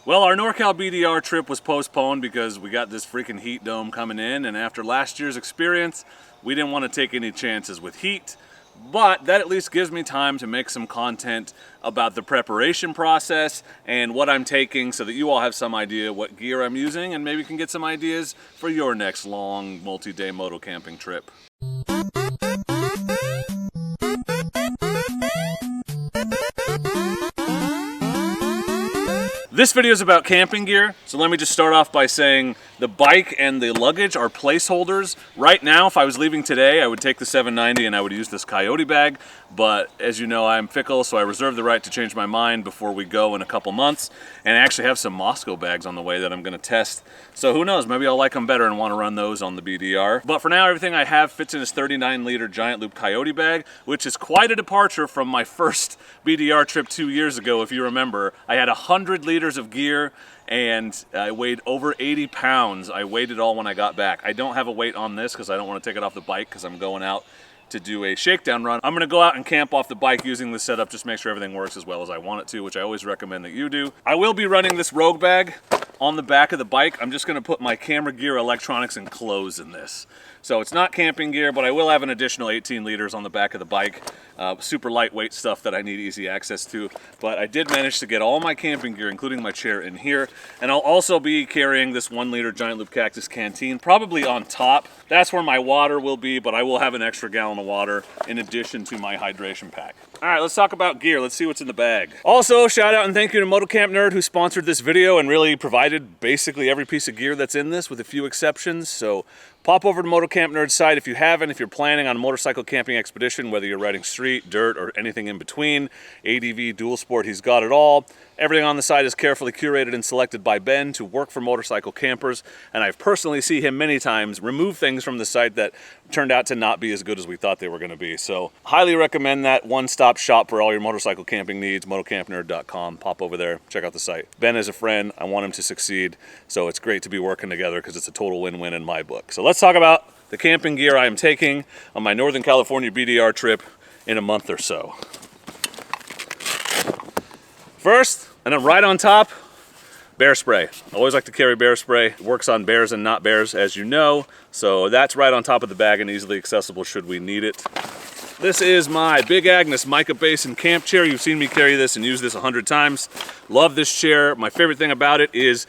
Well, our NorCal BDR trip was postponed because we got this freaking heat dome coming in, and after last year's experience, we didn't want to take any chances with heat. But that at least gives me time to make some content about the preparation process and what I'm taking so that you all have some idea what gear I'm using and maybe can get some ideas for your next long multi-day moto camping trip. This video is about camping gear, so let me just start off by saying the bike and the luggage are placeholders. Right now, if I was leaving today, I would take the 790 and I would use this Coyote bag, but as you know, I'm fickle, so I reserve the right to change my mind before we go in a couple months, and I actually have some Moscow bags on the way that I'm going to test, so who knows, maybe I'll like them better and want to run those on the BDR. But for now, everything I have fits in this 39-liter giant loop Coyote bag, which is quite a departure from my first BDR trip 2 years ago, if you remember. I had 100 liters of gear and I weighed over 80 pounds. I weighed it all when I got back. I don't have a weight on this because I don't want to take it off the bike because I'm going out to do a shakedown run. I'm going to go out and camp off the bike using this setup, just make sure everything works as well as I want it to, which I always recommend that you do. I will be running this Rogue bag on the back of the bike. I'm just going to put my camera gear, electronics, and clothes in this. So it's not camping gear, but I will have an additional 18 liters on the back of the bike. Super lightweight stuff that I need easy access to. But I did manage to get all my camping gear, including my chair, in here. And I'll also be carrying this 1-liter Giant Loop Cactus canteen, probably on top. That's where my water will be, but I will have an extra gallon of water in addition to my hydration pack. All right, let's talk about gear. Let's see what's in the bag. Also, shout out and thank you to Moto Camp Nerd who sponsored this video and really provided basically every piece of gear that's in this with a few exceptions. So pop over to Moto Camp Nerd's site if you haven't, if you're planning on a motorcycle camping expedition, whether you're riding street, dirt, or anything in between, ADV, dual sport, he's got it all. Everything on the site is carefully curated and selected by Ben to work for motorcycle campers, and I've personally seen him many times remove things from the site that turned out to not be as good as we thought they were going to be. So highly recommend that one-stop shop for all your motorcycle camping needs, motocampnerd.com. Pop over there, check out the site. Ben is a friend, I want him to succeed, so it's great to be working together because it's a total win-win in my book. So let's talk about the camping gear I am taking on my Northern California BDR trip in a month or so. First, and then right on top, bear spray. I always like to carry bear spray. It works on bears and not bears, as you know. So that's right on top of the bag and easily accessible should we need it. This is my Big Agnes Mica Basin camp chair. You've seen me carry this and use this 100 times. Love this chair. My favorite thing about it is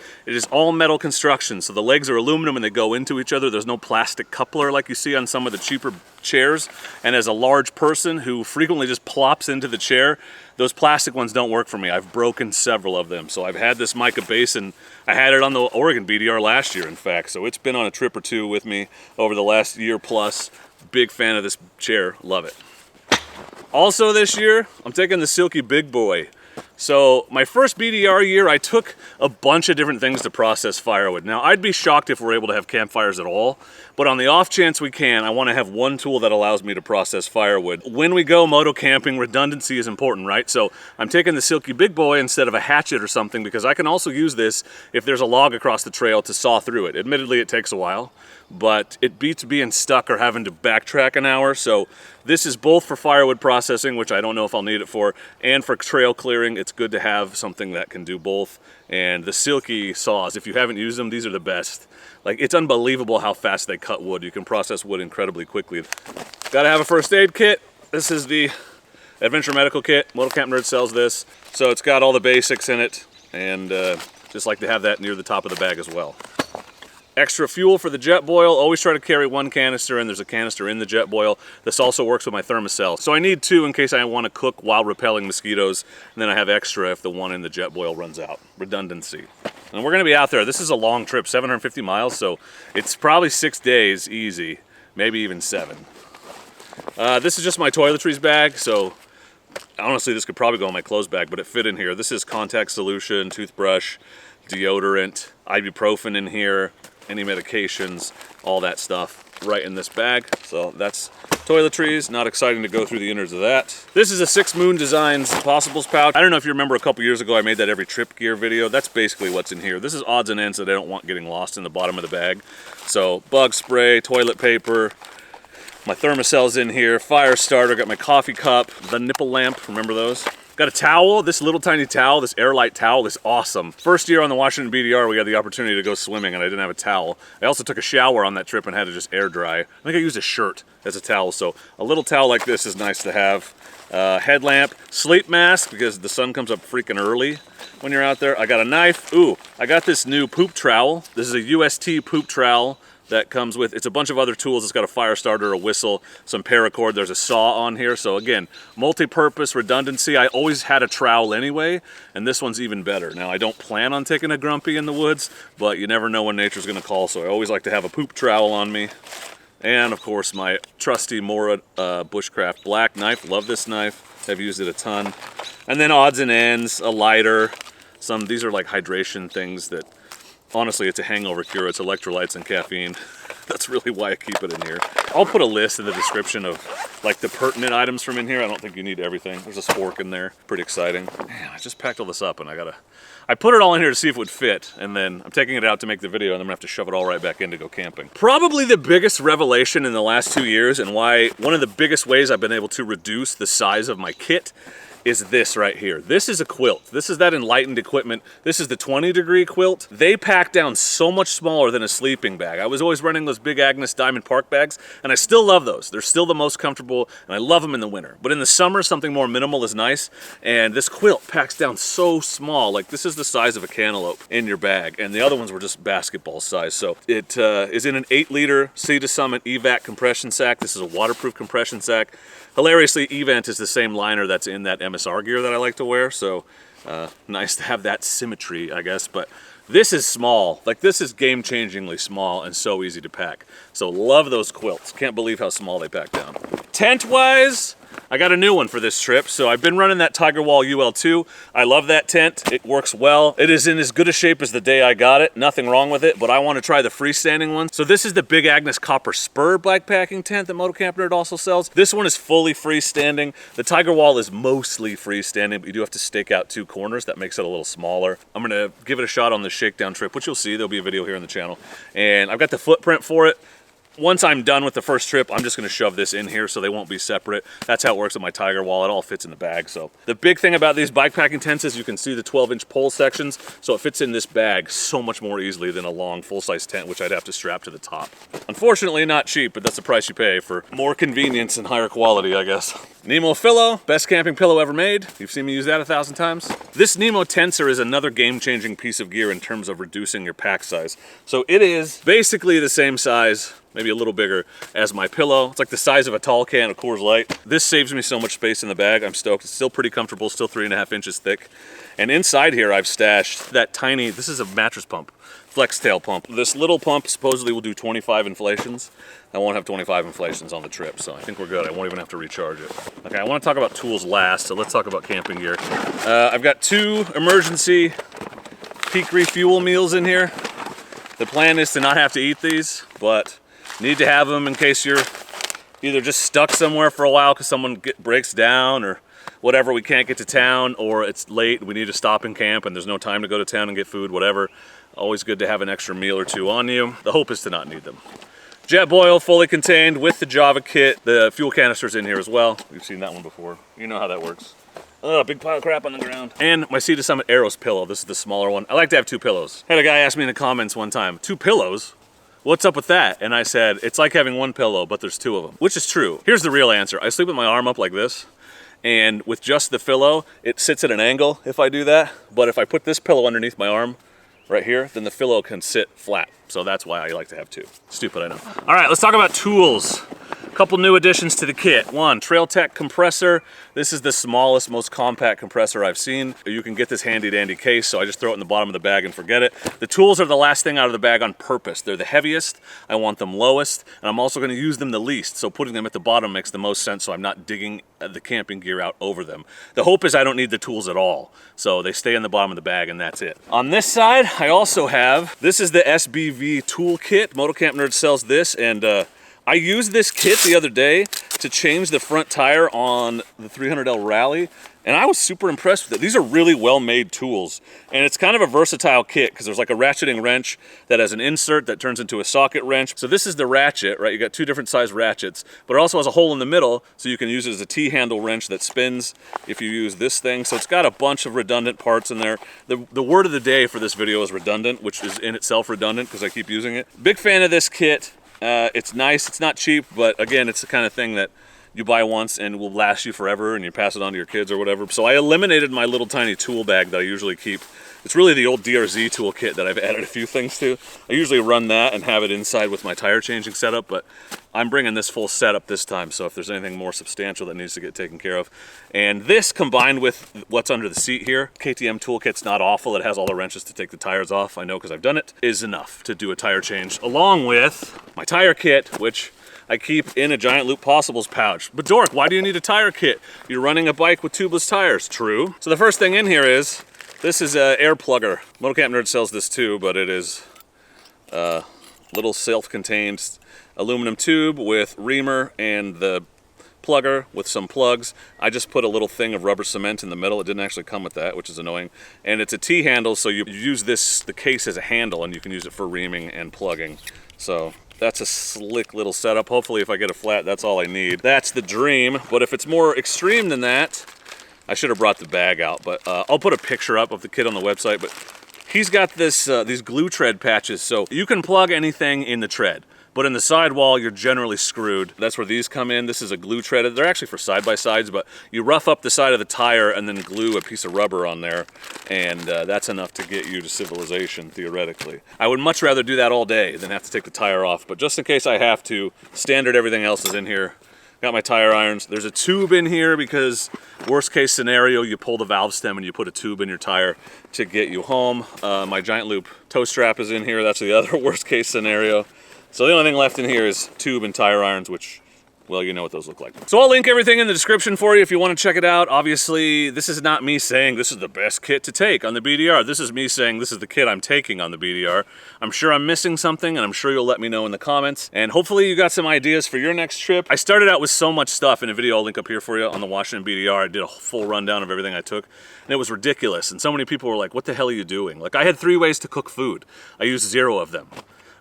all metal construction. So the legs are aluminum and they go into each other. There's no plastic coupler like you see on some of the cheaper chairs. And as a large person who frequently just plops into the chair, those plastic ones don't work for me. I've broken several of them. So I've had this Mica Basin. I had it on the Oregon BDR last year, in fact. So it's been on a trip or two with me over the last year plus. Big fan of this chair, love it. Also this year, I'm taking the Silky Big Boy. So my first BDR year, I took a bunch of different things to process firewood. Now, I'd be shocked if we're able to have campfires at all, but on the off chance we can, I want to have one tool that allows me to process firewood. When we go moto camping, redundancy is important, right? So I'm taking the Silky Big Boy instead of a hatchet or something because I can also use this if there's a log across the trail to saw through it. Admittedly, it takes a while, but it beats being stuck or having to backtrack an hour. So this is both for firewood processing, which I don't know if I'll need it for, and for trail clearing. It's good to have something that can do both. And the Silky saws, if you haven't used them, these are the best. Like, it's unbelievable how fast they cut wood. You can process wood incredibly quickly. Gotta have a first aid kit. This is the Adventure Medical Kit. Moto Camp Nerd sells this. So it's got all the basics in it, and just like to have that near the top of the bag as well. Extra fuel for the jet boil. Always try to carry one canister, and there's a canister in the jet boil. This also works with my thermocell. So I need two in case I want to cook while repelling mosquitoes, and then I have extra if the one in the jet boil runs out. Redundancy. And we're going to be out there. This is a long trip, 750 miles, so it's probably 6 days easy, maybe even 7. This is just my toiletries bag, so honestly this could probably go in my clothes bag, but it fit in here. This is contact solution, toothbrush, deodorant, ibuprofen in here, any medications, all that stuff right in this bag. So that's toiletries. Not exciting to go through the innards of that. This is a 6 Moon Designs Possibles pouch. I don't know if you remember a couple years ago I made that every trip gear video. That's basically what's in here. This is odds and ends that I don't want getting lost in the bottom of the bag. So bug spray, toilet paper, my thermocell's in here, fire starter, got my coffee cup, the nipple lamp, remember those? Got a towel, this little tiny towel, this Airlight towel is awesome. First year on the Washington BDR, we had the opportunity to go swimming and I didn't have a towel. I also took a shower on that trip and had to just air dry. I think I used a shirt as a towel, so a little towel like this is nice to have. Headlamp, sleep mask, because the sun comes up freaking early when you're out there. I got a knife. Ooh, I got this new poop trowel. This is a UST poop trowel that comes with, it's a bunch of other tools. It's got a fire starter, a whistle, some paracord. There's a saw on here. So again, multi-purpose redundancy. I always had a trowel anyway, and this one's even better. Now, I don't plan on taking a grumpy in the woods, but you never know when nature's gonna call. So I always like to have a poop trowel on me. And of course, my trusty Mora Bushcraft black knife. Love this knife. I've used it a ton. And then odds and ends, a lighter. These are like hydration things that, honestly, it's a hangover cure. It's electrolytes and caffeine. That's really why I keep it in here. I'll put a list in the description of like the pertinent items from in here. I don't think you need everything. There's a spork in there. Pretty exciting. Man, I just packed all this up and I put it all in here to see if it would fit, and then I'm taking it out to make the video and I'm gonna have to shove it all right back in to go camping. Probably the biggest revelation in the last 2 years, and why one of the biggest ways I've been able to reduce the size of my kit is this right here. This is a quilt. This is that Enlightened equipment. This is the 20-degree quilt. They pack down so much smaller than a sleeping bag. I was always running those big Agnes Diamond Park bags, and I still love those. They're still the most comfortable, and I love them in the winter. But in the summer, something more minimal is nice, and this quilt packs down so small. Like, this is the size of a cantaloupe in your bag, and the other ones were just basketball size. So it is in an 8-liter Sea to Summit Evac compression sack. This is a waterproof compression sack. Hilariously, Event is the same liner that's in that MSR gear that I like to wear, so nice to have that symmetry, I guess. But this is small. Like, this is game-changingly small and so easy to pack. So love those quilts. Can't believe how small they pack down. Tent-wise, I got a new one for this trip. So I've been running that Tiger Wall UL2. I love that tent. It works well. It is in as good a shape as the day I got it. Nothing wrong with it, but I want to try the freestanding one. So this is the Big Agnes Copper Spur bikepacking tent that Moto Camp Nerd also sells. This one is fully freestanding. The Tiger Wall is mostly freestanding, but you do have to stake out 2 corners. That makes it a little smaller. I'm gonna give it a shot on the shakedown trip, which you'll see. There'll be a video here on the channel. And I've got the footprint for it. Once I'm done with the first trip, I'm just gonna shove this in here so they won't be separate. That's how it works with my Tiger Wall. It all fits in the bag. So the big thing about these bikepacking tents is you can see the 12-inch pole sections, so it fits in this bag so much more easily than a long full-size tent, which I'd have to strap to the top. Unfortunately, not cheap, but that's the price you pay for more convenience and higher quality, I guess. Nemo pillow, best camping pillow ever made. You've seen me use that 1,000 times. This Nemo Tensor is another game-changing piece of gear in terms of reducing your pack size. So it is basically the same size, maybe a little bigger, as my pillow. It's like the size of a tall can of Coors Light. This saves me so much space in the bag. I'm stoked. It's still pretty comfortable, still 3.5 inches thick. And inside here, I've stashed that tiny, this is a mattress pump, flex tail pump. This little pump supposedly will do 25 inflations. I won't have 25 inflations on the trip, so I think we're good. I won't even have to recharge it. Okay, I want to talk about tools last, so let's talk about camping gear. I've got 2 emergency peak refuel meals in here. The plan is to not have to eat these, but need to have them in case you're either just stuck somewhere for a while because someone breaks down or whatever, we can't get to town, or it's late, we need to stop and camp and there's no time to go to town and get food, whatever. Always good to have an extra meal or 2 on you. The hope is to not need them. Jetboil, fully contained with the Java kit. The fuel canister's in here as well. We've seen that one before. You know how that works. Oh, big pile of crap on the ground. And my Sea to Summit Arrows pillow. This is the smaller one. I like to have 2 pillows. Had a guy ask me in the comments one time, 2 pillows? What's up with that? And I said, it's like having 1 pillow, but there's 2 of them, which is true. Here's the real answer. I sleep with my arm up like this, and with just the pillow, it sits at an angle if I do that. But if I put this pillow underneath my arm right here, then the pillow can sit flat. So that's why I like to have 2. Stupid, I know. All right, let's talk about tools. A couple new additions to the kit. 1, Trail Tech compressor. This is the smallest, most compact compressor I've seen. You can get this handy dandy case, so I just throw it in the bottom of the bag and forget it. The tools are the last thing out of the bag on purpose. They're the heaviest, I want them lowest, and I'm also gonna use them the least, so putting them at the bottom makes the most sense so I'm not digging the camping gear out over them. The hope is I don't need the tools at all, so they stay in the bottom of the bag and that's it. On this side, I also have, this is the SBV tool kit. Moto Camp Nerd sells this, and I used this kit the other day to change the front tire on the 300L Rally, And I was super impressed with it. These are really well-made tools. And it's kind of a versatile kit because there's like a ratcheting wrench that has an insert that turns into a socket wrench. So this is the ratchet, right? You got two different size ratchets, but it also has a hole in the middle so you can use it as a T-handle wrench that spins if you use this thing. So it's got a bunch of redundant parts in there. The word of the day for this video is redundant, which is in itself redundant because I keep using it. Big fan of this kit. It's nice, it's not cheap, but again, it's the kind of thing that you buy once and will last you forever and you pass it on to your kids or whatever. So I eliminated my little tiny tool bag that I usually keep. It's really the old DRZ tool kit that I've added a few things to. I usually run that and have it inside with my tire changing setup, but I'm bringing this full setup this time, so if there's anything more substantial that needs to get taken care of. And this combined with what's under the seat here, KTM toolkit's not awful. It has all the wrenches to take the tires off, I know because I've done it, is enough to do a tire change, along with my tire kit, which I keep in a Giant Loop Possibles pouch. But Dork, why do you need a tire kit? You're running a bike with tubeless tires. True. So the first thing in here is, this is an air plugger. Motocamp Nerd sells this too, but it is a little self-contained aluminum tube with reamer and the plugger with some plugs. I just put a little thing of rubber cement in the middle. It didn't actually come with that, which is annoying. And it's a T-handle, so you use the case as a handle and you can use it for reaming and plugging. So that's a slick little setup. Hopefully if I get a flat, that's all I need. That's the dream, but if it's more extreme than that, I should have brought the bag out, but I'll put a picture up of the kit on the website. But he's got this these glue tread patches, so you can plug anything in the tread. But in the sidewall, you're generally screwed. That's where these come in. This is a glue tread. They're actually for side-by-sides, but you rough up the side of the tire and then glue a piece of rubber on there, and that's enough to get you to civilization, theoretically. I would much rather do that all day than have to take the tire off, but just in case I have to, standard everything else is in here. Got my tire irons. There's a tube in here because worst case scenario, you pull the valve stem and you put a tube in your tire to get you home. My Giant Loop toe strap is in here. That's the other worst case scenario. So the only thing left in here is tube and tire irons, which, well, you know what those look like. So I'll link everything in the description for you if you want to check it out. Obviously, this is not me saying this is the best kit to take on the BDR. This is me saying this is the kit I'm taking on the BDR. I'm sure I'm missing something, and I'm sure you'll let me know in the comments. And hopefully you got some ideas for your next trip. I started out with so much stuff in a video I'll link up here for you on the Washington BDR. I did a full rundown of everything I took, and it was ridiculous. And so many people were like, what the hell are you doing? Like, I had 3 ways to cook food. I used 0 of them.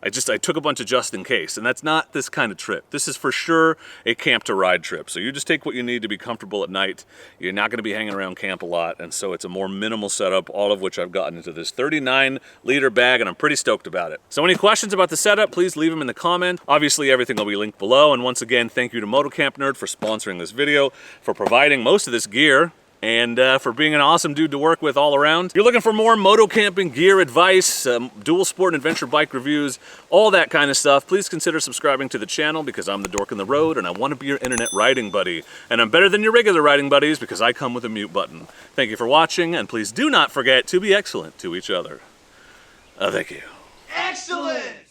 I took a bunch of just in case, and that's not this kind of trip. This is for sure a camp to ride trip. So you just take what you need to be comfortable at night. You're not gonna be hanging around camp a lot, and so it's a more minimal setup, all of which I've gotten into this 39-liter bag, and I'm pretty stoked about it. So any questions about the setup, please leave them in the comment. Obviously, everything will be linked below, and once again, thank you to Motocamp Nerd for sponsoring this video, for providing most of this gear, and for being an awesome dude to work with all around. If you're looking for more moto camping gear advice, dual sport and adventure bike reviews, all that kind of stuff, please consider subscribing to the channel because I'm the dork in the road and I want to be your internet riding buddy. And I'm better than your regular riding buddies because I come with a mute button. Thank you for watching, and please do not forget to be excellent to each other. Thank you. Excellent!